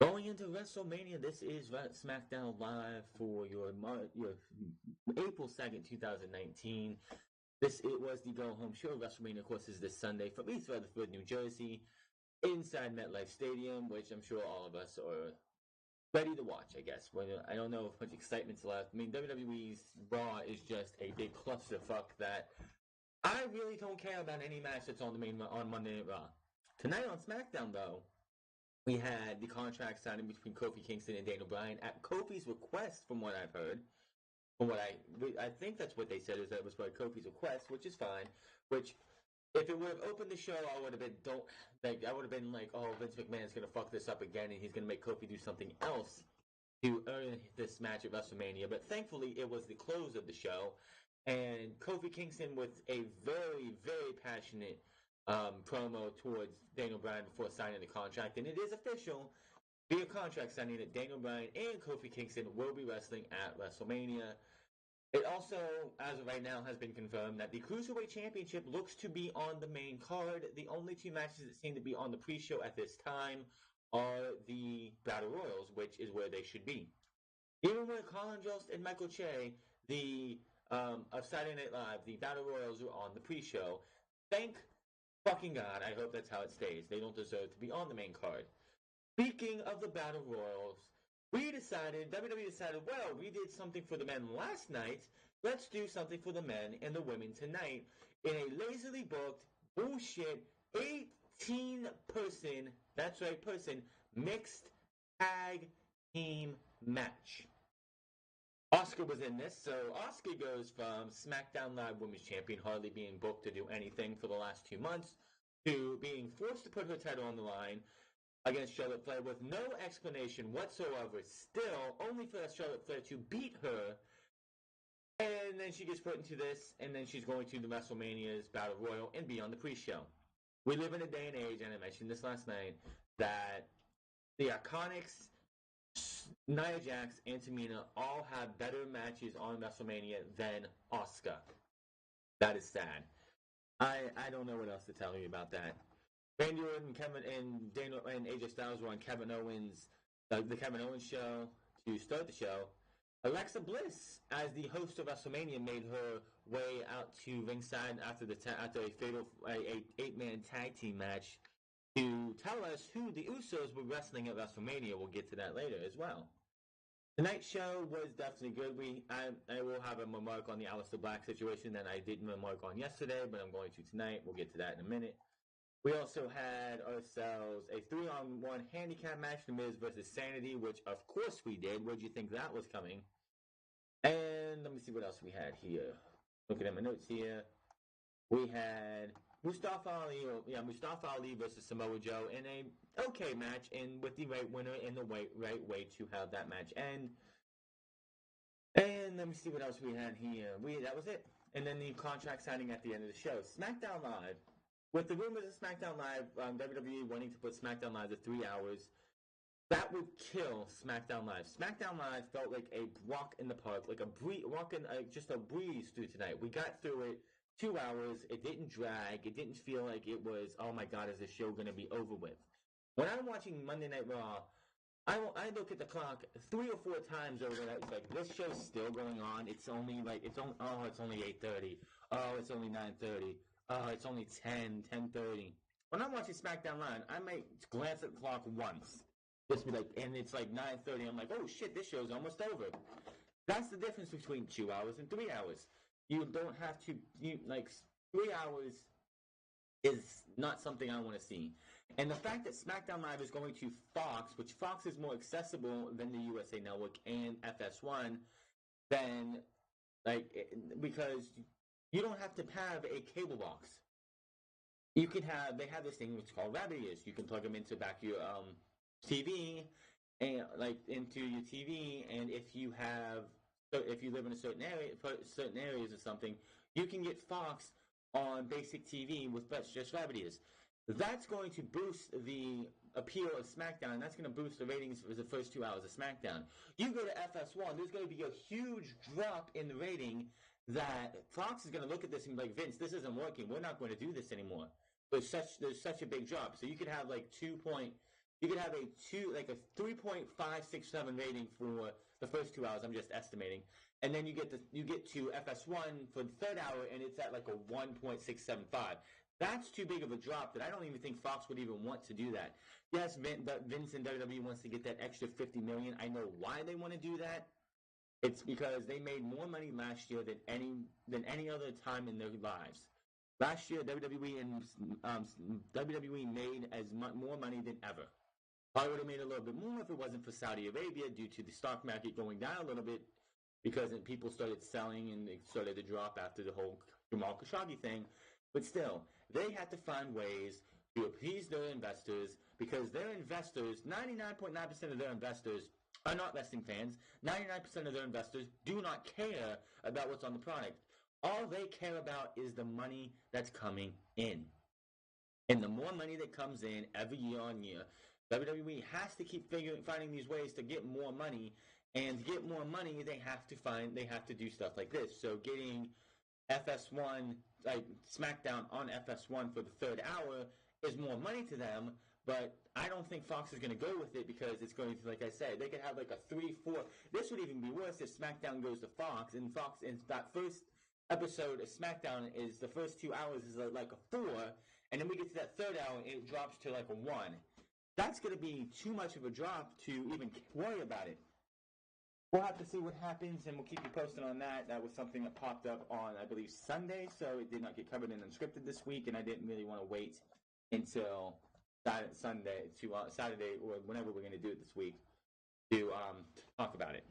Going into WrestleMania, this is SmackDown Live for your April 2nd, 2019. It was the go-home show. WrestleMania, of course, is this Sunday from East Rutherford, New Jersey, inside MetLife Stadium, which I'm sure all of us are ready to watch, I guess. I don't know if much excitement's left. I mean, WWE's Raw is just a big clusterfuck that I really don't care about any match that's on Monday Night Raw. Tonight on SmackDown, though, we had the contract signing between Kofi Kingston and Daneil Bryan at Kofi's request, from what I've heard. From what I think that's what they said, is that it was by Kofi's request, which is fine. Which, if it would have opened the show, I would have been like, oh, Vince McMahon's gonna fuck this up again, and he's gonna make Kofi do something else to earn this match at WrestleMania. But thankfully, it was the close of the show, and Kofi Kingston with a very, very passionate promo towards Daneil Bryan before signing the contract, and it is official via contract signing that Daneil Bryan and Kofi Kingston will be wrestling at WrestleMania. It also, as of right now, has been confirmed that the Cruiserweight Championship looks to be on the main card. The only two matches that seem to be on the pre-show at this time are the Battle Royals, which is where they should be. Even with Colin Jost and Michael Che, of Saturday Night Live, the Battle Royals are on the pre-show. Thank fucking God, I hope that's how it stays. They don't deserve to be on the main card. Speaking of the Battle Royals, WWE decided, well, we did something for the men last night. Let's do something for the men and the women tonight in a lazily booked, bullshit, 18-person, that's right, mixed tag team match. Asuka was in this, so Asuka goes from SmackDown Live Women's Champion, hardly being booked to do anything for the last 2 months, to being forced to put her title on the line against Charlotte Flair with no explanation whatsoever, still, only for Charlotte Flair to beat her, and then she gets put into this, and then she's going to the WrestleMania's Battle Royal and be on the pre-show. We live in a day and age, and I mentioned this last night, that the Iconics, Nia Jax, and Tamina all have better matches on WrestleMania than Asuka. That is sad. I don't know what else to tell you about that. Randy Orton and Kevin and Daniel and AJ Styles were on the Kevin Owens show to start the show. Alexa Bliss, as the host of WrestleMania, made her way out to ringside after a fatal 8-man tag team match to tell us who the Usos were wrestling at WrestleMania. We'll get to that later as well. Tonight's show was definitely good. I will have a remark on the Aleister Black situation that I didn't remark on yesterday, but I'm going to tonight. We'll get to that in a minute. We also had ourselves a 3-on-1 handicap match, The Miz versus Sanity, which of course we did. Where'd you think that was coming? And let me see what else we had here. Looking at my notes here. We had Mustafa Ali versus Samoa Joe in a okay match, and with the right winner and the right way to have that match end. And let me see what else we had here. That was it. And then the contract signing at the end of the show. SmackDown Live. With the rumors of SmackDown Live, WWE wanting to put SmackDown Live to 3 hours, that would kill SmackDown Live. SmackDown Live felt like a walk in the park, like just a breeze through tonight. We got through it 2 hours. It didn't drag. It didn't feel like it was, oh my God, is this show going to be over with? When I'm watching Monday Night Raw, I look at the clock 3 or 4 times over the night. It's like, this show's still going on. It's only 8:30. Oh, it's only 9:30. Oh, it's only 10:30. When I'm watching SmackDown Live, I might glance at the clock once. Just be like, and it's like 9:30. I'm like, oh shit, this show's almost over. That's the difference between 2 hours and 3 hours. You don't have to, 3 hours is not something I want to see. And the fact that SmackDown Live is going to Fox, which Fox is more accessible than the USA Network and FS1, because you don't have to have a cable box. They have this thing which is called rabbit ears. You can plug them into back your TV, and into your TV, and if you live in a certain areas or something, you can get Fox on basic TV with just rabbit ears. That's going to boost the appeal of SmackDown, and that's going to boost the ratings for the first 2 hours of SmackDown. You go to FS1, there's going to be a huge drop in the rating that Fox is going to look at this and be like, Vince, this isn't working. We're not going to do this anymore. There's such a big drop. So you could have you could have a 3.567 rating for the first 2 hours. I'm just estimating, and then you get to FS1 for the third hour, and it's at like a 1.675. That's too big of a drop that I don't even think Fox would even want to do that. Yes, Vince and WWE wants to get that extra $50 million. I know why they want to do that. It's because they made more money last year than any other time in their lives. Last year, WWE made more money than ever. Probably would have made a little bit more if it wasn't for Saudi Arabia due to the stock market going down a little bit because people started selling and it started to drop after the whole Jamal Khashoggi thing. But still, they had to find ways to appease their investors because their investors, 99.9% of their investors, are not wrestling fans. 99% of their investors do not care about what's on the product. All they care about is the money that's coming in. And the more money that comes in every year on year, WWE has to keep finding these ways to get more money. And to get more money, they have to do stuff like this. So getting FS1, like SmackDown on FS1 for the third hour is more money to them, but I don't think Fox is going to go with it because it's going to, like I said, they could have like a 3-4. This would even be worse if SmackDown goes to Fox, and Fox in that first episode of SmackDown is the first 2 hours is like a 4, and then we get to that third hour and it drops to like a 1. That's going to be too much of a drop to even worry about it. We'll have to see what happens, and we'll keep you posted on that. That was something that popped up on, I believe, Sunday, so it did not get covered in Unscripted this week, and I didn't really want to wait until Saturday or whenever we're going to do it this week to talk about it.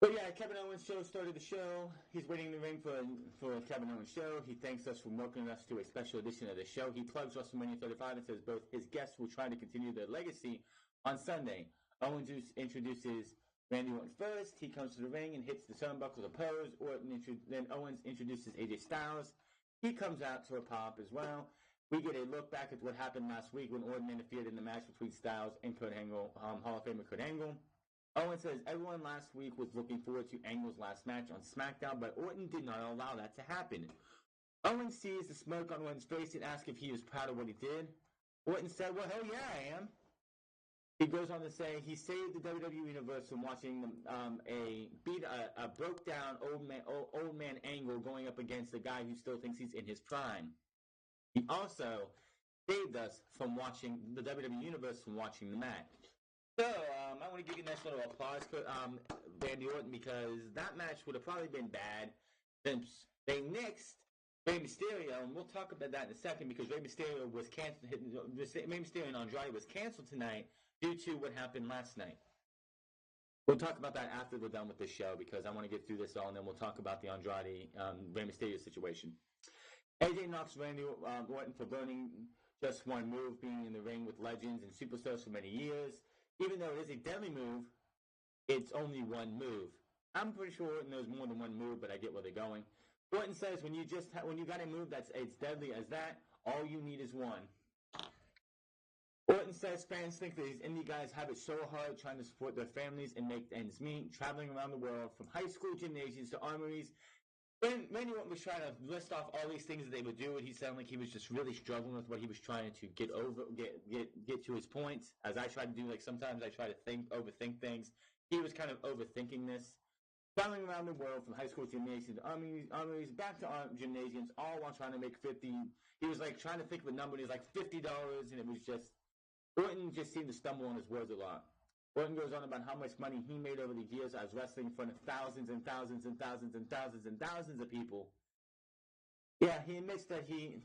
But yeah, Kevin Owens' show started the show. He's waiting in the ring for Kevin Owens' show. He thanks us for welcoming us to a special edition of the show. He plugs WrestleMania 35 and says both his guests will try to continue their legacy on Sunday. Owens introduces Randy Orton first. He comes to the ring and hits the turnbuckle to pose. Then Owens introduces AJ Styles. He comes out to a pop as well. We get a look back at what happened last week when Orton interfered in the match between Styles and Kurt Angle, Hall of Famer Kurt Angle. Owens says everyone last week was looking forward to Angle's last match on SmackDown, but Orton did not allow that to happen. Owens sees the smirk on Orton's face and asks if he was proud of what he did. Orton said, well, hell yeah, I am. He goes on to say he saved the WWE Universe from watching a broke down old man Angle going up against a guy who still thinks he's in his prime. He also saved us from watching the WWE Universe from watching the match. So I want to give you a nice little applause for Randy Orton because that match would have probably been bad since they nixed Rey Mysterio, and we'll talk about that in a second because Rey Mysterio was canceled. Rey Mysterio and Andrade was canceled tonight due to what happened last night. We'll talk about that after we're done with this show because I want to get through this all, and then we'll talk about the Andrade Rey Mysterio situation. AJ knocks Randy Orton for burning just one move, being in the ring with legends and superstars for many years. Even though it is a deadly move, it's only one move. I'm pretty sure Orton knows more than one move, but I get where they're going. Orton says when you got a move that's as deadly as that, all you need is one. Orton says fans think that these indie guys have it so hard trying to support their families and make ends meet, traveling around the world from high school gymnasiums to armories. Randy Orton was trying to list off all these things that they would do, and he sounded like he was just really struggling with what he was trying to get to his point. As I try to do, like sometimes I try to overthink things. He was kind of overthinking this. Traveling around the world from high school gymnasiums to armories, back to gymnasiums, all while trying to make 50. He was like trying to think of a number, and he was like $50, and it was just Orton just seemed to stumble on his words a lot. Orton goes on about how much money he made over the years as wrestling in front of thousands and thousands and thousands and thousands and thousands of people. Yeah, he admits that he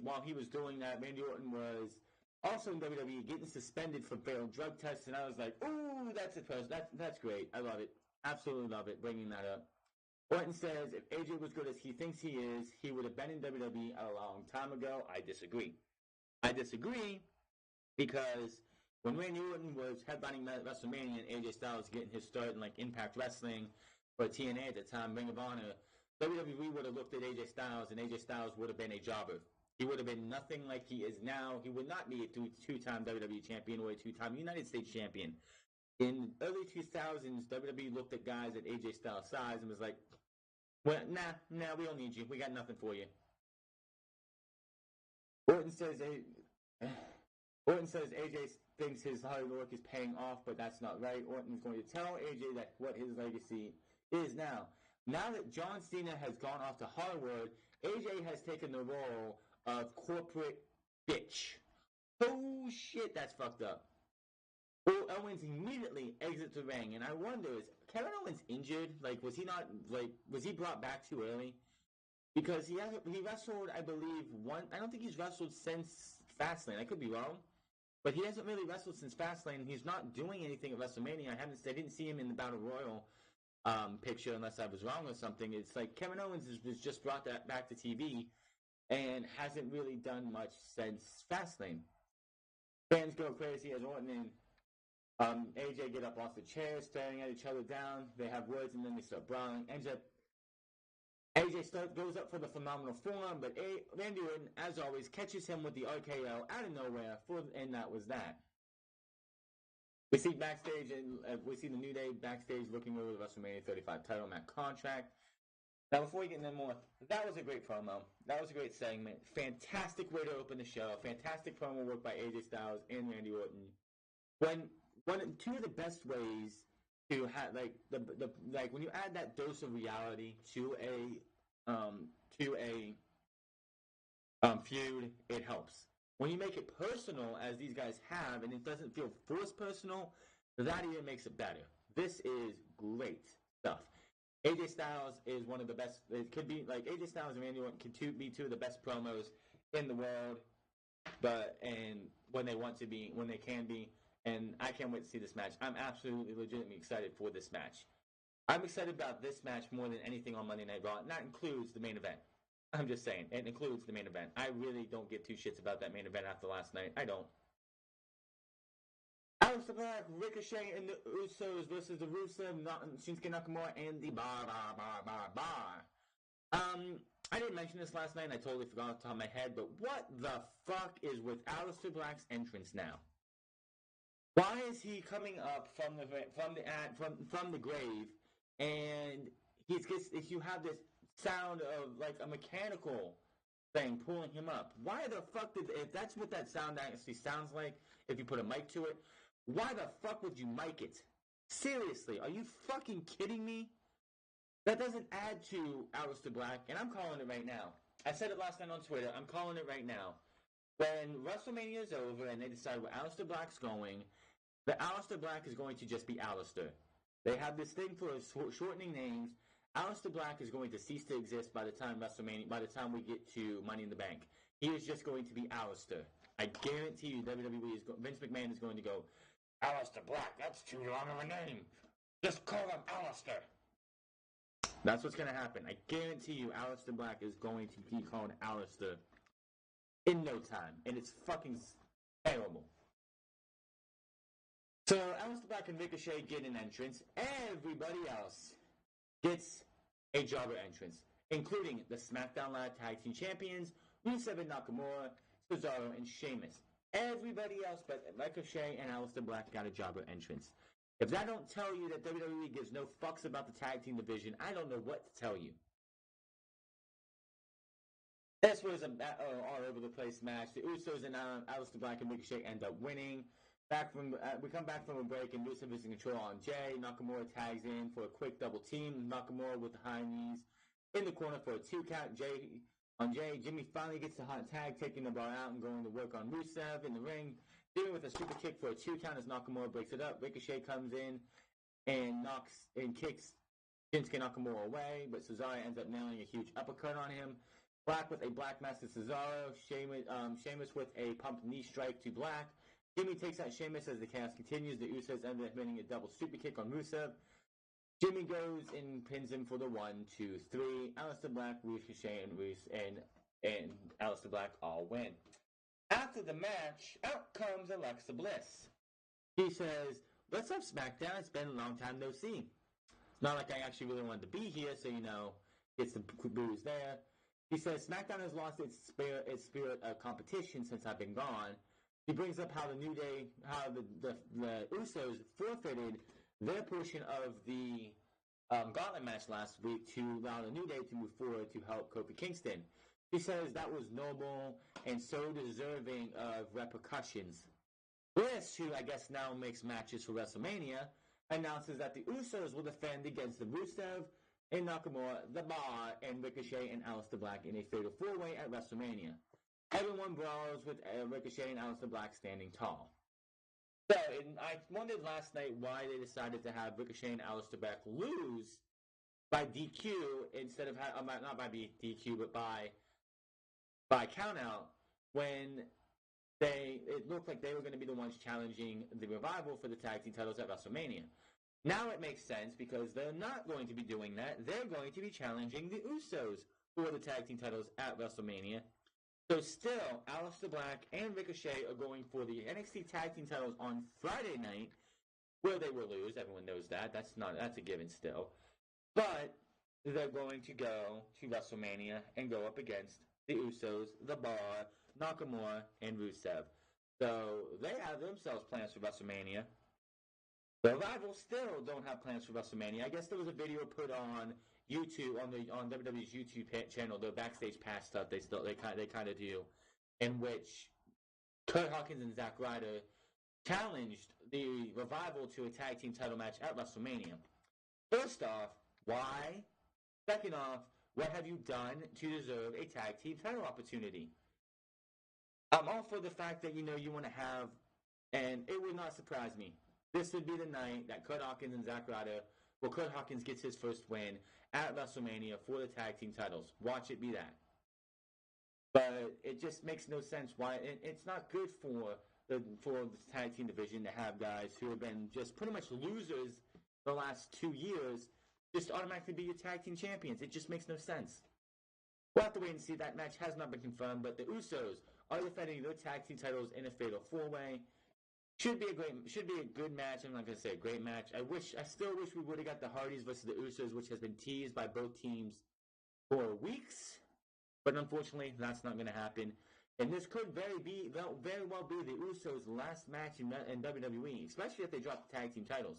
while he was doing that, Randy Orton was also in WWE getting suspended for failed drug tests, and I was like, ooh, that's great. I love it. Absolutely love it, bringing that up. Orton says if AJ was good as he thinks he is, he would have been in WWE a long time ago. I disagree. Because when Randy Orton was headlining WrestleMania and AJ Styles getting his start in like Impact Wrestling for TNA at the time, Ring of Honor, WWE would have looked at AJ Styles and AJ Styles would have been a jobber. He would have been nothing like he is now. He would not be a two-time WWE champion or a two-time United States champion. In the early 2000s, WWE looked at guys at AJ Styles' size and was like, well, nah, we don't need you. We got nothing for you. Orton says Orton says AJ thinks his hard work is paying off, but that's not right. Orton is going to tell AJ that what his legacy is now. Now that John Cena has gone off to Hollywood, AJ has taken the role of corporate bitch. Oh shit, that's fucked up. Owens immediately exits the ring, and I wonder, is Kevin Owens injured? Like, was he brought back too early? Because he wrestled, I believe, I don't think he's wrestled since Fastlane. I could be wrong. But he hasn't really wrestled since Fastlane. He's not doing anything at WrestleMania. I didn't see him in the Battle Royal picture unless I was wrong or something. It's like Kevin Owens was just brought back to TV and hasn't really done much since Fastlane. Fans go crazy as Orton and AJ get up off the chair, staring at each other down. They have words and then they start brawling. AJ goes up for the phenomenal forearm, but Randy Orton, as always, catches him with the RKO out of nowhere, and that was that. We see backstage, and we see the New Day backstage looking over the WrestleMania 35 title match contract. Now, before we get into more, that was a great promo. That was a great segment. Fantastic way to open the show. Fantastic promo work by AJ Styles and Randy Orton. Two of the best ways to have when you add that dose of reality to a feud, it helps. When you make it personal, as these guys have, and it doesn't feel forced personal, that even makes it better. This is great stuff. AJ Styles is one of the best. It could be like AJ Styles and Randy Orton could be two of the best promos in the world, and when they can be. And I can't wait to see this match. I'm absolutely, legitimately excited for this match. I'm excited about this match more than anything on Monday Night Raw, and that includes the main event. I'm just saying, it includes the main event. I really don't give two shits about that main event after last night. I don't. Aleister Black, Ricochet, and the Usos versus the Rusev, Shinsuke Nakamura, and the Bar. I didn't mention this last night, and I totally forgot off the top of my head, but what the fuck is with Aleister Black's entrance now? Why is he coming up from the grave, and you have this sound of like a mechanical thing pulling him up? Why the fuck if that's what that sound actually sounds like, if you put a mic to it, why the fuck would you mic it? Seriously, are you fucking kidding me? That doesn't add to Aleister Black, and I'm calling it right now. I said it last night on Twitter. I'm calling it right now. When WrestleMania is over and they decide where Aleister Black's going, the Aleister Black is going to just be Aleister. They have this thing for shortening names. Aleister Black is going to cease to exist by the time we get to Money in the Bank. He is just going to be Aleister. I guarantee you Vince McMahon is going to go, Aleister Black, that's too long of a name. Just call him Aleister. That's what's going to happen. I guarantee you Aleister Black is going to be called Aleister in no time. And it's fucking terrible. So Aleister Black and Ricochet get an entrance. Everybody else gets a jobber entrance, including the SmackDown Live Tag Team Champions, Rusev and Nakamura, Cesaro, and Sheamus. Everybody else but Ricochet and Aleister Black got a jobber entrance. If that don't tell you that WWE gives no fucks about the tag team division, I don't know what to tell you. This was an all over the place match. The Usos and Aleister Black and Ricochet end up winning. We come back from a break, and Rusev is in control on Jay. Nakamura tags in for a quick double team. Nakamura with the high knees in the corner for a 2 count. Jay. Jimmy finally gets the hot tag, taking the bar out and going to work on Rusev in the ring. Dealing with a super kick for a 2 count as Nakamura breaks it up. Ricochet comes in and kicks Shinsuke Nakamura away, but Cesaro ends up nailing a huge uppercut on him. Black with a Black Master Cesaro. Sheamus with a pumped knee strike to Black. Jimmy takes out Sheamus as the chaos continues. The Usos end up winning a double super kick on Rusev. Jimmy goes and pins him for the 1, 2, 3. Aleister Black, Ricochet, and Aleister Black all win. After the match, out comes Alexa Bliss. He says, "What's up, SmackDown? It's been a long time no see." It's not like I actually really wanted to be here, so gets the booze there. He says, "SmackDown has lost its spirit of competition since I've been gone." He brings up how the New Day, how the Usos forfeited their portion of the gauntlet match last week to allow the New Day to move forward to help Kofi Kingston. He says that was noble and so deserving of repercussions. Bliss, who I guess now makes matches for WrestleMania, announces that the Usos will defend against the Rusev and Nakamura, The Bar, and Ricochet and Aleister Black in a fatal four-way at WrestleMania. Everyone brawls with Ricochet and Aleister Black standing tall. So, I wondered last night why they decided to have Ricochet and Aleister Black lose by DQ instead of not by DQ, but by countout, when it looked like they were going to be the ones challenging the Revival for the tag team titles at WrestleMania. Now it makes sense because they're not going to be doing that. They're going to be challenging the Usos for the tag team titles at WrestleMania. So still, Aleister Black and Ricochet are going for the NXT tag team titles on Friday night, where they will lose. Everyone knows that. That's a given still. But they're going to go to WrestleMania and go up against the Usos, The Bar, Nakamura, and Rusev. So they have themselves plans for WrestleMania. The Revival still don't have plans for WrestleMania. I guess there was a video put on YouTube, on WWE's YouTube channel, the backstage pass stuff they kind of do, in which Kurt Hawkins and Zack Ryder challenged the Revival to a tag team title match at WrestleMania. First off, why? Second off, what have you done to deserve a tag team title opportunity? I'm all for the fact that, you want to have, and it would not surprise me, this would be the night that Kurt Hawkins and Zack Ryder, Kurt Hawkins gets his first win at WrestleMania for the tag team titles. Watch it be that. But it just makes no sense why. It's not good for the tag team division to have guys who have been just pretty much losers the last 2 years just automatically be your tag team champions. It just makes no sense. We'll have to wait and see. That match has not been confirmed, but the Usos are defending their tag team titles in a fatal four-way. Should be a good match. I'm not going to say a great match. I still wish we would have got the Hardys versus the Usos, which has been teased by both teams for weeks. But unfortunately, that's not going to happen. And this could very well be the Usos' last match in WWE, especially if they drop the tag team titles.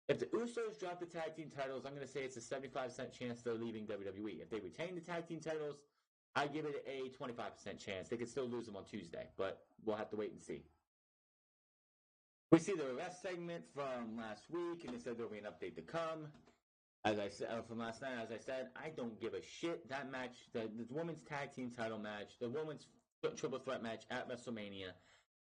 If the Usos drop the tag team titles, I'm going to say it's a 75% chance they're leaving WWE. If they retain the tag team titles, I give it a 25% chance. They could still lose them on Tuesday, but we'll have to wait and see. We see the arrest segment from last week, and they said there'll be an update to come. As I said from last night, as I said, I don't give a shit. That match, the women's tag team title match, the women's triple threat match at WrestleMania,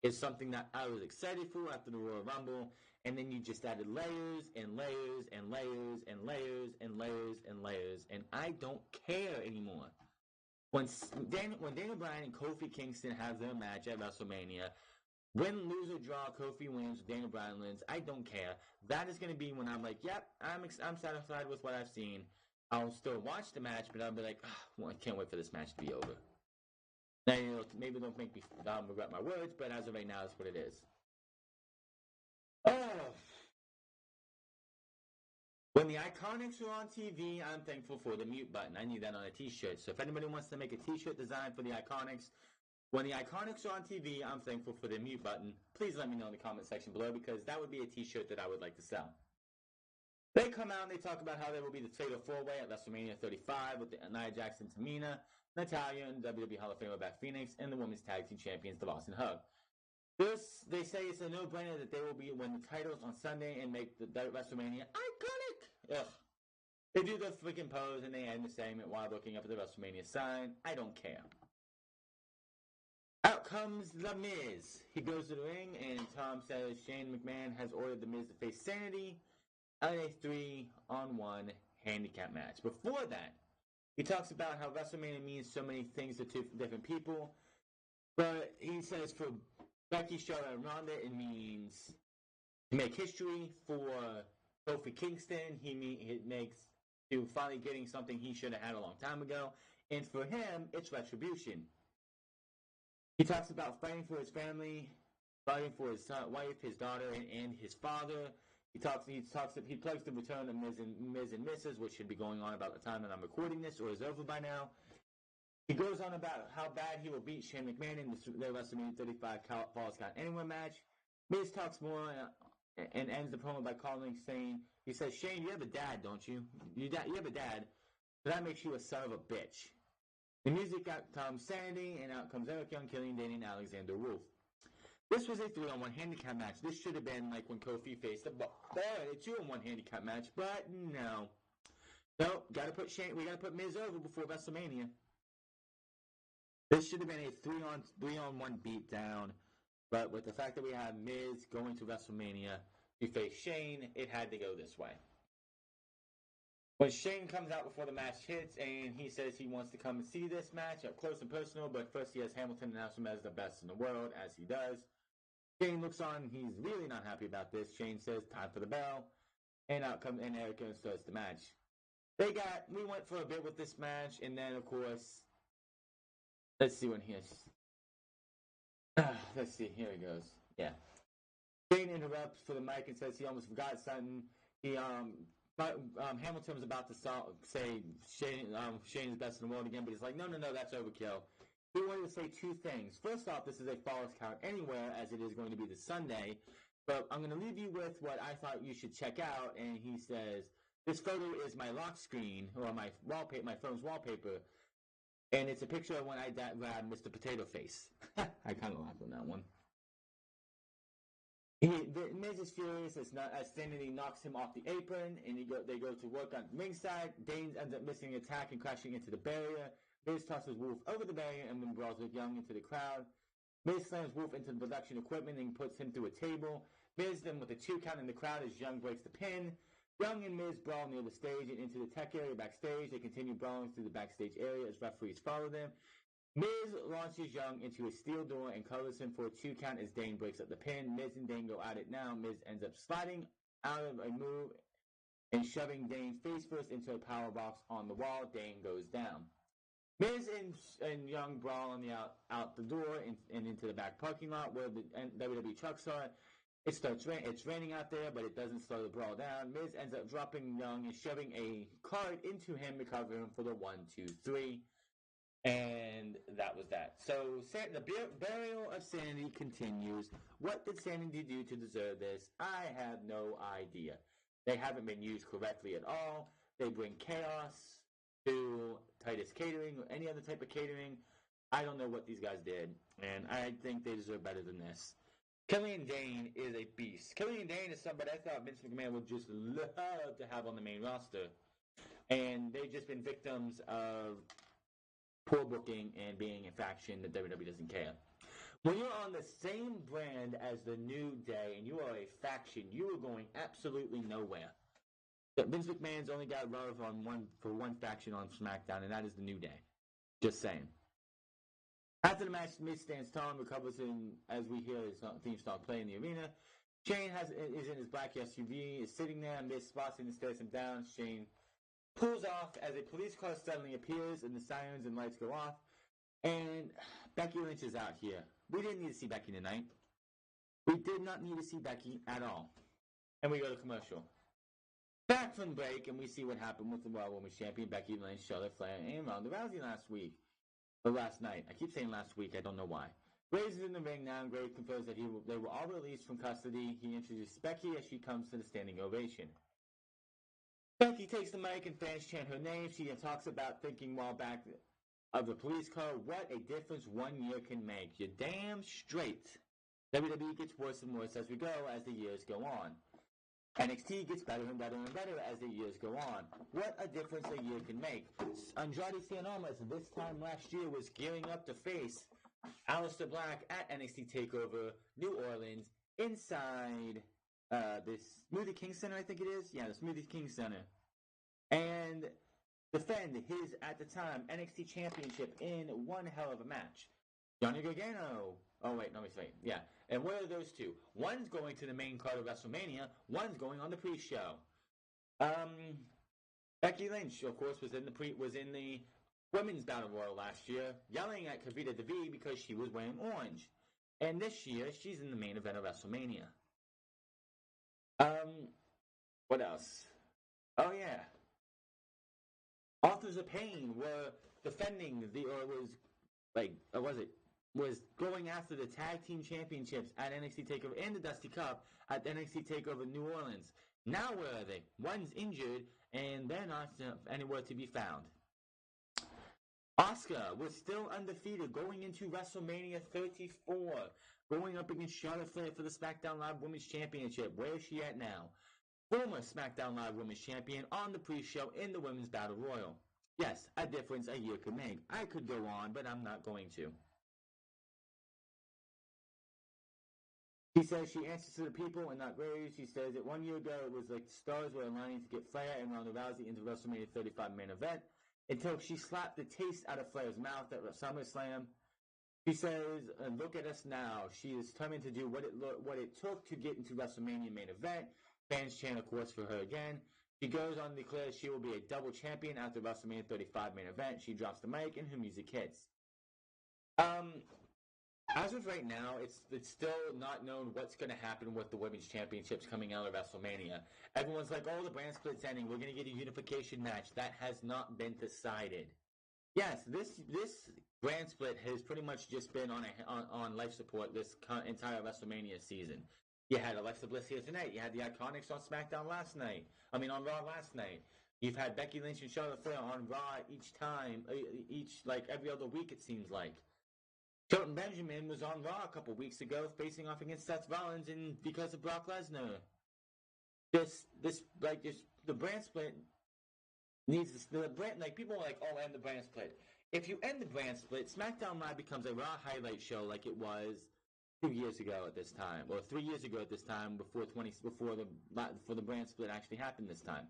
is something that I was excited for after the Royal Rumble, and then you just added layers and layers and layers and layers and layers and layers, and I don't care anymore. When Daneil Bryan and Kofi Kingston have their match at WrestleMania, win, lose, or draw, Kofi wins, Daneil Bryan wins, I don't care. That is going to be when I'm like, yep, I'm satisfied with what I've seen. I'll still watch the match, but I'll be like, I can't wait for this match to be over. Now, maybe don't make me regret my words, but as of right now, that's what it is. Oh. When the Iconics are on TV, I'm thankful for the mute button. I need that on a t-shirt. So if anybody wants to make a t-shirt design for the Iconics, when the Iconics are on TV, I'm thankful for the mute button. Please let me know in the comment section below, because that would be a t-shirt that I would like to sell. They come out and they talk about how there will be the Fatal 4-Way at WrestleMania 35 with Nia Jax, Tamina, Natalya, and WWE Hall of Famer Beth Phoenix, and the Women's Tag Team Champions, the Boston Hug. They say it's a no-brainer that they will win the titles on Sunday and make the WrestleMania iconic. Ugh. They do the freaking pose and they end the segment while looking up at the WrestleMania sign. I don't care. Out comes The Miz. He goes to the ring and Tom says Shane McMahon has ordered The Miz to face Sanity in a 3-on-1 handicap match. Before that, he talks about how WrestleMania means so many things to different people. But he says for Becky, Charlotte, and Ronda, it means to make history. For Kofi Kingston, it makes to finally getting something he should have had a long time ago. And for him, it's retribution. He talks about fighting for his family, fighting for his wife, his daughter, and his father. He plugs the return of Miz and Mrs., which should be going on about the time that I'm recording this, or is over by now. He goes on about how bad he will beat Shane McMahon in the WrestleMania 35 Falls Count Anywhere match. Miz talks more and ends the promo by saying, he says, Shane, you have a dad, don't you? You have a dad, so that makes you a son of a bitch. The music out comes Sandy, and out comes Eric Young, Killian Dain, and Alexander Wolf. This was a 3-on-1 handicap match. This should have been like when Kofi faced the Bar, a 2-on-1 handicap match, but no. Nope, gotta put Shane. We gotta put Miz over before WrestleMania. This should have been a 3-on-1 beatdown, but with the fact that we have Miz going to WrestleMania to face Shane, it had to go this way. When Shane comes out before the match hits and he says he wants to come and see this match up close and personal, but first he has Hamilton announce him as the best in the world, as he does. Shane looks on, he's really not happy about this. Shane says, time for the bell, and out comes and Eric starts the match. We went for a bit with this match, and then of course, let's see when he is. Let's see, here he goes. Yeah. Shane interrupts for the mic and says he almost forgot something. Hamilton was about to say Shane's best in the world again, but he's like, no, that's overkill. He wanted to say two things. First off, this is a Falls Count Anywhere, as it is going to be this Sunday. But I'm going to leave you with what I thought you should check out. And he says, this photo is my lock screen, or my phone's wallpaper. And it's a picture of when I grabbed Mr. Potato Face. I kind of laughed on that one. Miz is furious as Sanity knocks him off the apron, and they go to work on ringside. Danes ends up missing an attack and crashing into the barrier. Miz tosses Wolf over the barrier and then brawls with Young into the crowd. Miz slams Wolf into the production equipment and puts him through a table. Miz then with a 2 count in the crowd as Young breaks the pin. Young and Miz brawl near the stage and into the tech area backstage. They continue brawling through the backstage area as referees follow them. Miz launches Young into a steel door and covers him for a 2 count as Dane breaks up the pin. Miz and Dane go at it now. Miz ends up sliding out of a move and shoving Dane face first into a power box on the wall. Dane goes down. Miz and Young brawl on the out the door and into the back parking lot where the WWE trucks are. It's raining out there, but it doesn't slow the brawl down. Miz ends up dropping Young and shoving a card into him to cover him for the 1, 2, 3. And that was that. So the burial of Sanity continues. What did Sanity do to deserve this? I have no idea. They haven't been used correctly at all. They bring chaos to Titus Catering or any other type of catering. I don't know what these guys did, and I think they deserve better than this. Killian Dane is a beast. Killian Dane is somebody I thought Vince McMahon would just love to have on the main roster. And they've just been victims of poor booking and being a faction that WWE doesn't care. When you're on the same brand as the New Day and you are a faction, you are going absolutely nowhere. Vince McMahon's only got love for one faction on SmackDown, and that is the New Day. Just saying. After the match, Miz stands tall and recovers as we hear his theme song play in the arena. Shane is in his black SUV, is sitting there. Miz spots him and stares him down. Shane pulls off as a police car suddenly appears and the sirens and lights go off. And Becky Lynch is out here. We didn't need to see Becky tonight. We did not need to see Becky at all. And we go to commercial. Back from break, and we see what happened with the Raw Women's Champion Becky Lynch, Charlotte Flair, and Ronda Rousey last night. I keep saying last week. I don't know why. Graves is in the ring now, and Graves confirms that they were all released from custody. He introduces Becky as she comes to the standing ovation. Becky takes the mic and fans chant her name. She talks about thinking while back of the police car. What a difference 1 year can make. You're damn straight. WWE gets worse and worse as we go as the years go on. NXT gets better and better and better as the years go on. What a difference a year can make. Andrade Cien Almas this time last year was gearing up to face Aleister Black at NXT TakeOver New Orleans inside this Smoothie King Center, I think it is. Yeah, the Smoothie King Center. And defend his, at the time, NXT Championship in one hell of a match. Johnny Gargano. Oh, wait, no, wait. Yeah. And what are those two? One's going to the main card of WrestleMania. One's going on the pre-show. Becky Lynch, of course, was in the Women's Battle Royal last year, yelling at Kavita Devi because she was wearing orange. And this year, she's in the main event of WrestleMania. What else? Oh, yeah. Authors of Pain were defending was going after the Tag Team Championships at NXT TakeOver and the Dusty Cup at NXT TakeOver New Orleans. Now where are they? One's injured, and they're not anywhere to be found. Asuka was still undefeated going into WrestleMania 34. going up against Charlotte Flair for the SmackDown Live Women's Championship. Where is she at now? Former SmackDown Live Women's Champion on the pre-show in the Women's Battle Royal. Yes, a difference a year could make. I could go on, but I'm not going to. She says she answers to the people and not graves. She says that 1 year ago it was like the stars were aligning to get Flair and Ronda Rousey into WrestleMania 35 main event until she slapped the taste out of Flair's mouth at SummerSlam. She says, look at us now. She is determined to do what it took to get into WrestleMania main event. Fans chant, of course, for her again. She goes on to declare she will be a double champion after WrestleMania 35 main event. She drops the mic and her music hits. As of right now, it's still not known what's going to happen with the Women's Championships coming out of WrestleMania. Everyone's like, oh, the brand split's ending. We're going to get a unification match. That has not been decided. Yes, this brand split has pretty much just been on life support this entire WrestleMania season. You had Alexa Bliss here tonight. You had the Iconics on SmackDown on Raw last night. You've had Becky Lynch and Charlotte Flair on Raw every other week, it seems like. Shelton Benjamin was on Raw a couple weeks ago, facing off against Seth Rollins, and because of Brock Lesnar. The brand split needs the brand. Like, people are like, oh, end the brand split. If you end the brand split, SmackDown Live becomes a Raw highlight show like it was 2 years ago at this time, or 3 years ago at this time, before the brand split actually happened this time.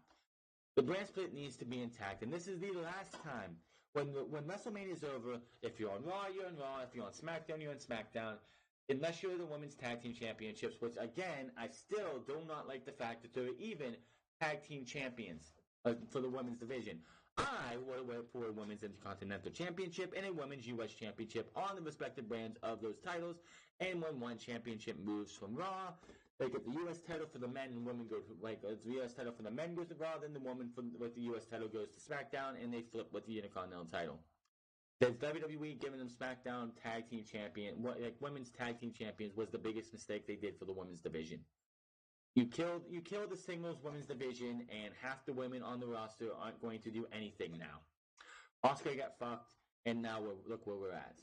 The brand split needs to be intact, and this is the last time. When WrestleMania is over, if you're on Raw, you're on Raw. If you're on SmackDown, you're on SmackDown. Unless you're the Women's Tag Team Championships, which, again, I still do not like the fact that there are even Tag Team Champions for the women's division. I would have for a Women's Intercontinental Championship and a Women's U.S. Championship on the respective brands of those titles. And when one championship moves from Raw, they get the U.S. title for the men and women go to, the U.S. title for the men goes to Raw, then the woman with the U.S. title goes to SmackDown, and they flip with the Intercontinental title. There's WWE giving them SmackDown Tag Team Champion, Women's Tag Team Champions was the biggest mistake they did for the women's division. You killed the singles women's division, and half the women on the roster aren't going to do anything now. Asuka got fucked, and now look where we're at.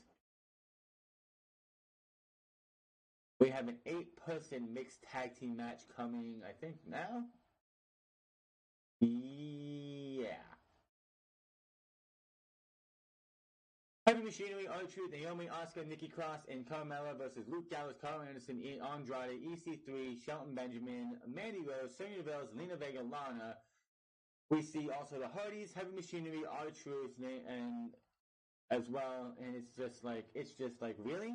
We have an 8-person mixed tag team match coming, I think, now? Yeah. Heavy Machinery, R-Truth, Naomi, Asuka, Nikki Cross, and Carmella versus Luke Gallows, Carl Anderson, Andrade, EC3, Shelton Benjamin, Mandy Rose, Sonya Deville, Zelina Vega, Lana. We see also the Hardys, Heavy Machinery, R-Truth, and as well, and it's just like, really?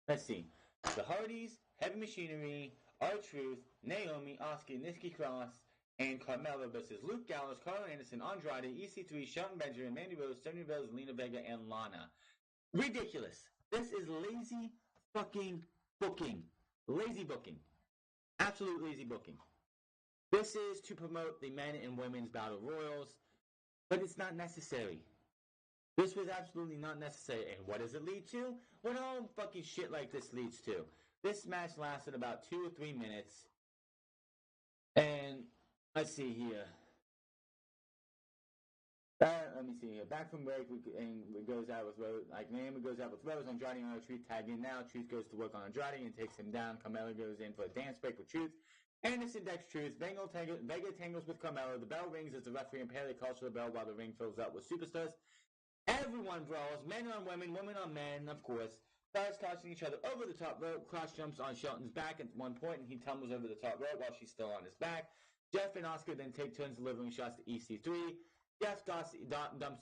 Let's see. The Hardys, Heavy Machinery, R-Truth, Naomi, Asuka, Nikki Cross, and Carmella versus Luke Gallows, Carl Anderson, Andrade, EC3, Shelton Benjamin, Mandy Rose, Sonya Deville, Zelina Vega, and Lana. Ridiculous. This is lazy fucking booking. Lazy booking. Absolute lazy booking. This is to promote the men and women's battle royals, but it's not necessary. This was absolutely not necessary. And what does it lead to? What all fucking shit like this leads to? This match lasted about 2 or 3 minutes. And let's see here. Let me see here. Back from break, it goes out with Rose. Naomi goes out with Rose. Andrade and Truth tag in now. Truth goes to work on Andrade and takes him down. Carmella goes in for a dance break with Truth. Anderson decks Truth. Vega tangles with Carmella. The bell rings as the referee and Paley calls for the bell while the ring fills up with superstars. Everyone brawls, men on women, women on men, of course. Stars tossing each other over the top rope. Cross jumps on Shelton's back at one point, and he tumbles over the top rope while she's still on his back. Jeff and Asuka then take turns delivering shots to EC3. Jeff dumps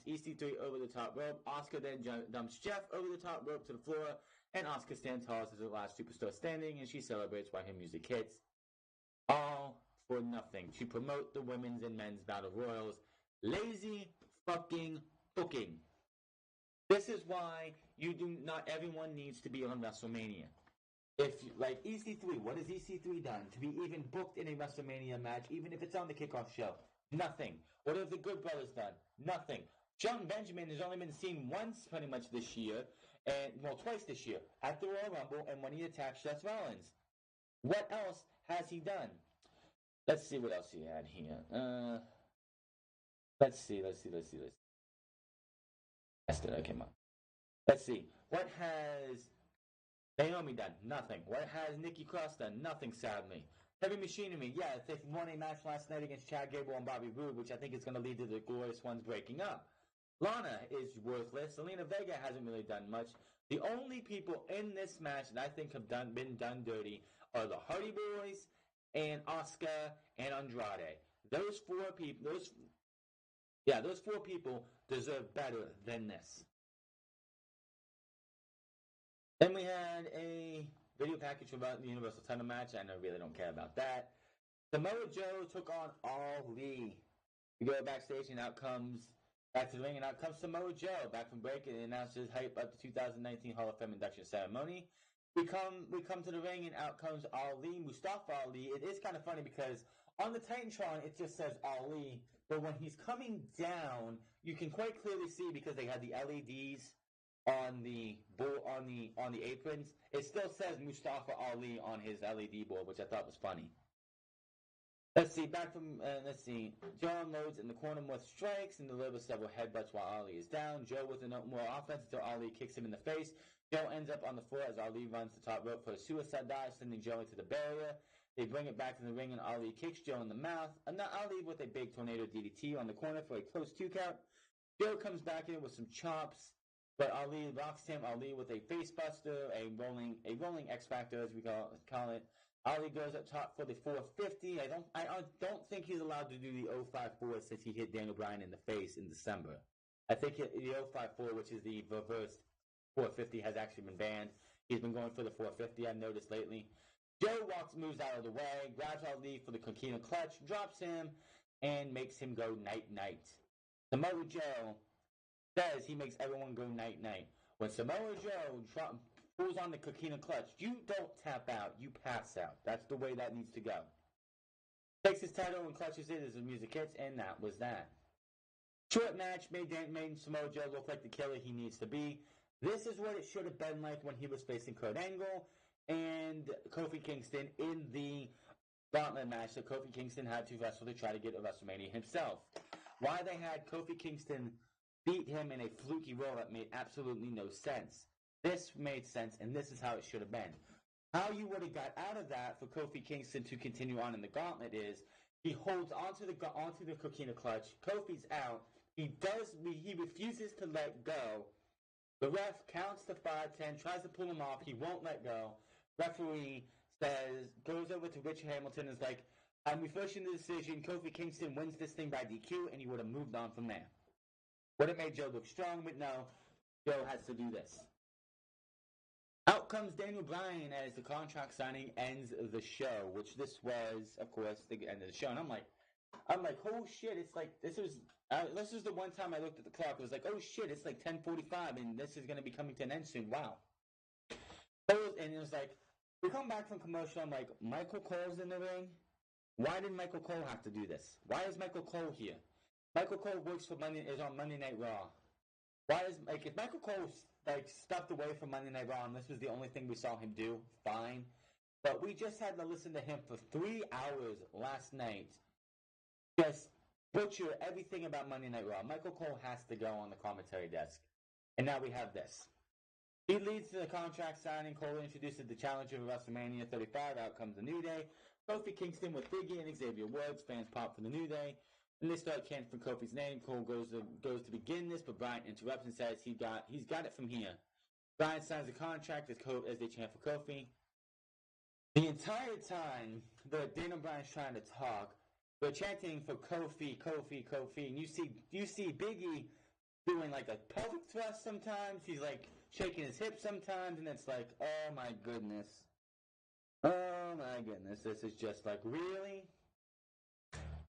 EC3 over the top rope. Asuka then dumps Jeff over the top rope to the floor, and Asuka stands tall as the last superstar standing, and she celebrates while her music hits. All for nothing. To promote the women's and men's battle royals. Lazy fucking booking. This is why not everyone needs to be on WrestleMania. If, EC3, what has EC3 done to be even booked in a WrestleMania match, even if it's on the kickoff show? Nothing. What have the Good Brothers done? Nothing. Shelton Benjamin has only been seen once pretty much this year, twice this year, at the Royal Rumble and when he attacked Seth Rollins. What else has he done? Let's see what else he had here. Let's see. Okay, come on. Let's see. What has Naomi done nothing. What has Nikki Cross done? Nothing, sadly. Heavy Machinery, yeah, they won a match last night against Chad Gable and Bobby Roode, which I think is going to lead to the Glorious Ones breaking up. Lana is worthless. Selena Vega hasn't really done much. The only people in this match that I think have been done dirty are the Hardy Boys and Asuka and Andrade. Those four people, those four people deserve better than this. Then we had a video package about the Universal title match. I really don't care about that. Samoa Joe took on Ali. We go backstage and out comes back to the ring and out comes Samoa Joe back from break and announces hype up the 2019 Hall of Fame induction ceremony. We come to the ring and out comes Ali, Mustafa Ali. It is kind of funny because on the Titantron it just says Ali, but when he's coming down, you can quite clearly see because they had the LEDs on the aprons. It still says Mustafa Ali on his LED board, which I thought was funny. Let's see, Joe unloads in the corner with strikes and delivers several headbutts while Ali is down. Joe with more offense until Ali kicks him in the face. Joe ends up on the floor as Ali runs the top rope for a suicide dive, sending Joe into the barrier. They bring it back to the ring and Ali kicks Joe in the mouth. And now Ali with a big tornado DDT on the corner for a close 2 count. Joe comes back in with some chops, but Ali rocks him. Ali with a face buster, a rolling X Factor as we call it. Ali goes up top for the 450. I don't think he's allowed to do the 054 since he hit Daniel Bryan in the face in December. I think the 054, which is the reversed 450, has actually been banned. He's been going for the 450, I've noticed lately. Joe moves out of the way, grabs Ali for the Coquina clutch, drops him, and makes him go night-night. Samoa Joe says he makes everyone go night-night. When Samoa Joe pulls on the Coquina clutch, you don't tap out, you pass out. That's the way that needs to go. Takes his title and clutches it as the music hits, and that was that. Short match made Samoa Joe look like the killer he needs to be. This is what it should have been like when he was facing Kurt Angle and Kofi Kingston in the gauntlet match that Kofi Kingston had to wrestle to try to get a WrestleMania himself. Why they had Kofi Kingston beat him in a fluky roll-up made absolutely no sense. This made sense, and this is how it should have been. How you would have got out of that for Kofi Kingston to continue on in the gauntlet is he holds onto the Coquina clutch. Kofi's out. He refuses to let go. The ref counts to 5-10, tries to pull him off. He won't let go. Referee goes over to Rich Hamilton and is like, I'm reversing the decision. Kofi Kingston wins this thing by DQ, and he would have moved on from there. Would have made Joe look strong, but no. Joe has to do this. Out comes Daniel Bryan as the contract signing ends the show, which this was, of course, the end of the show. And I'm like, oh shit! It's like this is the one time I looked at the clock. It was like, oh shit! It's like 10:45, and this is going to be coming to an end soon. Wow. And it was like, we come back from commercial. I'm like, Michael Cole's in the ring. Why did Michael Cole have to do this? Why is Michael Cole here? Michael Cole is on Monday Night Raw. Why is if Michael Cole stepped away from Monday Night Raw and this was the only thing we saw him do, fine. But we just had to listen to him for 3 hours last night. Just butcher everything about Monday Night Raw. Michael Cole has to go on the commentary desk. And now we have this. He leads to the contract signing. Cole introduces the challenger of WrestleMania 35. Out comes the New Day. Kofi Kingston with Biggie and Xavier Woods. Fans pop for the New Day. And they start chanting for Kofi's name. Cole goes to begin this, but Bryan interrupts and says he's got it from here. Bryan signs a contract as they chant for Kofi. The entire time that Daniel Bryan's trying to talk, they're chanting for Kofi, Kofi, Kofi, and you see Biggie doing like a pelvic thrust sometimes. He's like shaking his hips sometimes, and it's like, oh my goodness, this is just like, really.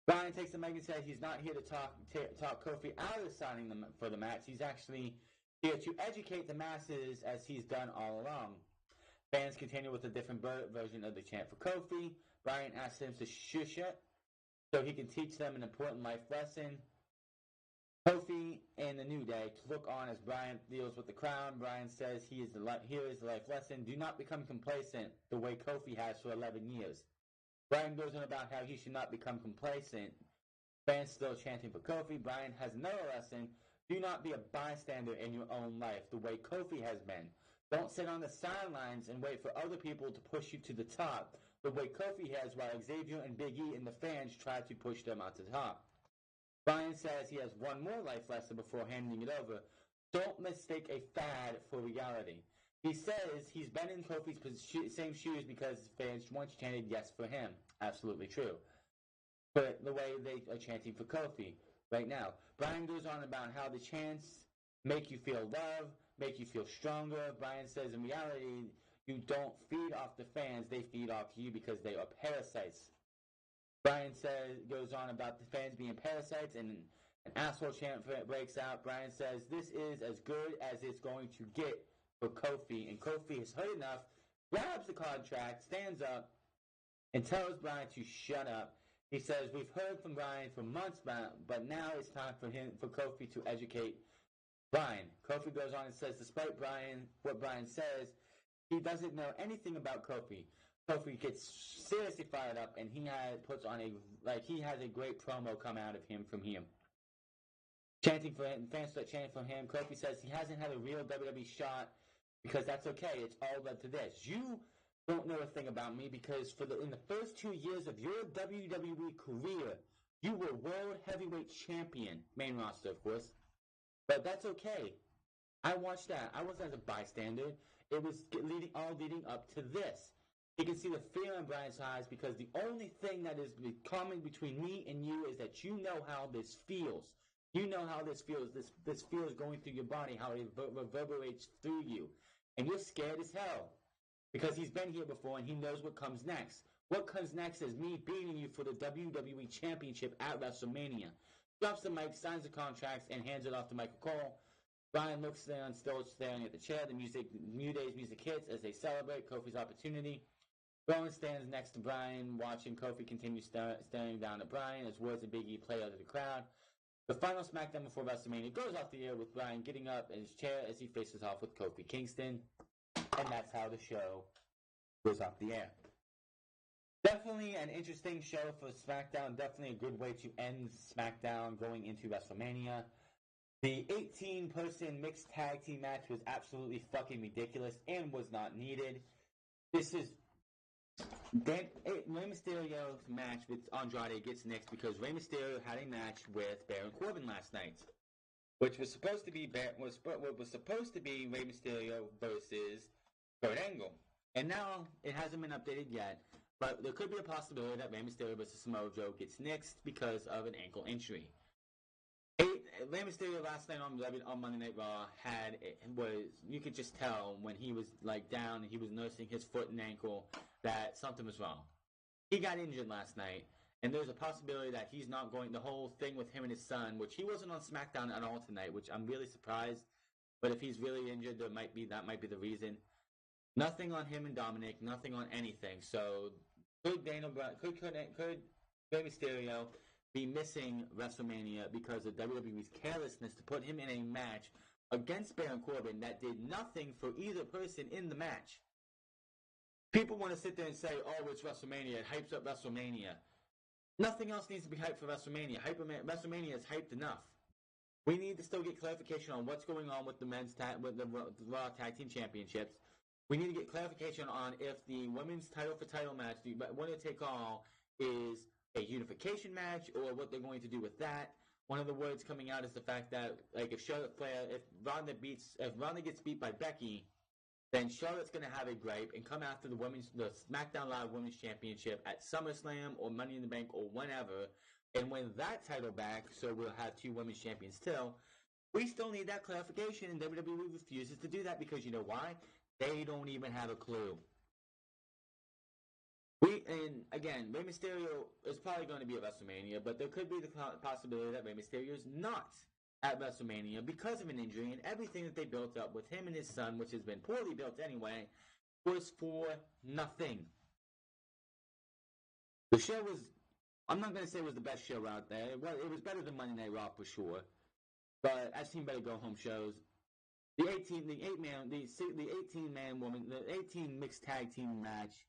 Bryan takes the mic and says he's not here to talk Kofi out of signing them for the match. He's actually here to educate the masses as he's done all along. Fans continue with a different version of the chant for Kofi. Bryan asks him to shush it so he can teach them an important life lesson. Kofi and the New Day look on as Bryan deals with the crowd. Bryan says here is the life lesson. Do not become complacent the way Kofi has for 11 years. Bryan goes on about how he should not become complacent. Fans still chanting for Kofi. Bryan has another lesson. Do not be a bystander in your own life the way Kofi has been. Don't sit on the sidelines and wait for other people to push you to the top the way Kofi has while Xavier and Big E and the fans try to push them out to the top. Bryan says he has one more life lesson before handing it over. Don't mistake a fad for reality. He says he's been in Kofi's same shoes because fans once chanted yes for him. Absolutely true. But the way they are chanting for Kofi right now. Bryan goes on about how the chants make you feel love, make you feel stronger. Bryan says in reality, you don't feed off the fans, they feed off you because they are parasites. Bryan goes on about the fans being parasites, and an asshole chant breaks out. Bryan says this is as good as it's going to get for Kofi, and Kofi has heard enough, grabs the contract, stands up, and tells Bryan to shut up. He says, we've heard from Bryan for months, but now it's time for Kofi to educate Bryan. Kofi goes on and says, despite what Bryan says, he doesn't know anything about Kofi. Kofi gets seriously fired up, and he has a great promo come out of him from him. Chanting for him, fans start chanting for him. Kofi says he hasn't had a real WWE shot because that's okay. It's all led to this. You don't know a thing about me because in the first 2 years of your WWE career, you were World Heavyweight Champion, main roster, of course. But that's okay. I watched that. I wasn't as a bystander. It was leading up to this. You can see the fear in Bryan's eyes because the only thing that is common between me and you is that you know how this feels. You know how this feels. This feels going through your body, how it reverberates through you. And you're scared as hell because he's been here before and he knows what comes next. What comes next is me beating you for the WWE Championship at WrestleMania. Drops the mic, signs the contracts, and hands it off to Michael Cole. Bryan looks down, still staring at the chair. The New Day's music hits as they celebrate Kofi's opportunity. Rowan stands next to Bryan, watching Kofi continue staring down at Bryan as Woods and Big E play out of the crowd. The final SmackDown before WrestleMania goes off the air with Bryan getting up in his chair as he faces off with Kofi Kingston. And that's how the show goes off the air. Definitely an interesting show for SmackDown. Definitely a good way to end SmackDown going into WrestleMania. The 18-person mixed tag team match was absolutely fucking ridiculous and was not needed. This is Rey Mysterio's match with Andrade gets next because Rey Mysterio had a match with Baron Corbin last night, which was supposed to be Rey Mysterio versus Kurt Angle, and now it hasn't been updated yet. But there could be a possibility that Rey Mysterio versus Samoa Joe gets next because of an ankle injury. Rey Mysterio last night on Monday Night Raw you could just tell when he was down and he was nursing his foot and ankle that something was wrong. He got injured last night, and there's a possibility that he's not going. The whole thing with him and his son, which he wasn't on SmackDown at all tonight, which I'm really surprised. But if he's really injured, that might be the reason. Nothing on him and Dominic, nothing on anything. So could Rey Mysterio be missing WrestleMania because of WWE's carelessness to put him in a match against Baron Corbin that did nothing for either person in the match? People want to sit there and say, oh, it's WrestleMania, it hypes up WrestleMania. Nothing else needs to be hyped for WrestleMania. WrestleMania is hyped enough. We need to still get clarification on what's going on with the Raw Tag Team Championships. We need to get clarification on if the women's title for title match, the winner take all, is a unification match or what they're going to do with that. One of the words coming out is the fact that if Ronda gets beat by Becky, then Charlotte's going to have a gripe and come after the SmackDown Live Women's Championship at SummerSlam or Money in the Bank or whenever, and win that title back, so we'll have two women's champions still. We still need that clarification, and WWE refuses to do that because you know why? They don't even have a clue. And again, Rey Mysterio is probably going to be at WrestleMania, but there could be the possibility that Rey Mysterio is not at WrestleMania because of an injury, and everything that they built up with him and his son, which has been poorly built anyway, was for nothing. The show was, I'm not going to say it was the best show out there. It was better than Monday Night Raw for sure, but I've seen better go-home shows. The 18 mixed tag team match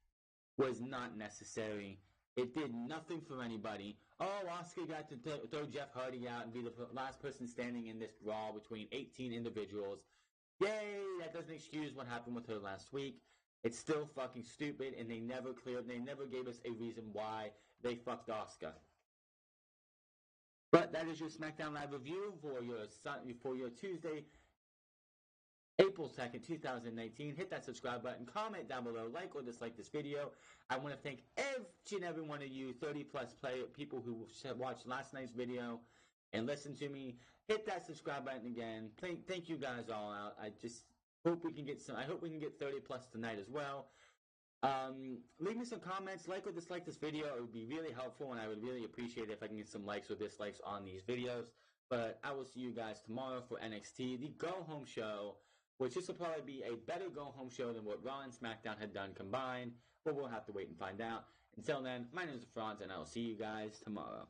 was not necessary. It did nothing for anybody. Oh, Oscar got to throw Jeff Hardy out and be the last person standing in this brawl between 18 individuals. Yay! That doesn't excuse what happened with her last week. It's still fucking stupid, and they never gave us a reason why they fucked Asuka. But that is your SmackDown Live review for your Tuesday, April 2nd, 2019. Hit that subscribe button, comment down below, like or dislike this video. I want to thank each and every one of you 30 plus people who watched last night's video and listened to me. Hit that subscribe button again. Thank you guys all out. I just hope we can get I hope we can get 30 plus tonight as well. Leave me some comments, like or dislike this video. It would be really helpful, and I would really appreciate it if I can get some likes or dislikes on these videos. But I will see you guys tomorrow for NXT, the Go Home Show, which this will probably be a better Go Home Show than what Raw and SmackDown had done combined. But we'll have to wait and find out. Until then, my name is Franz, and I will see you guys tomorrow.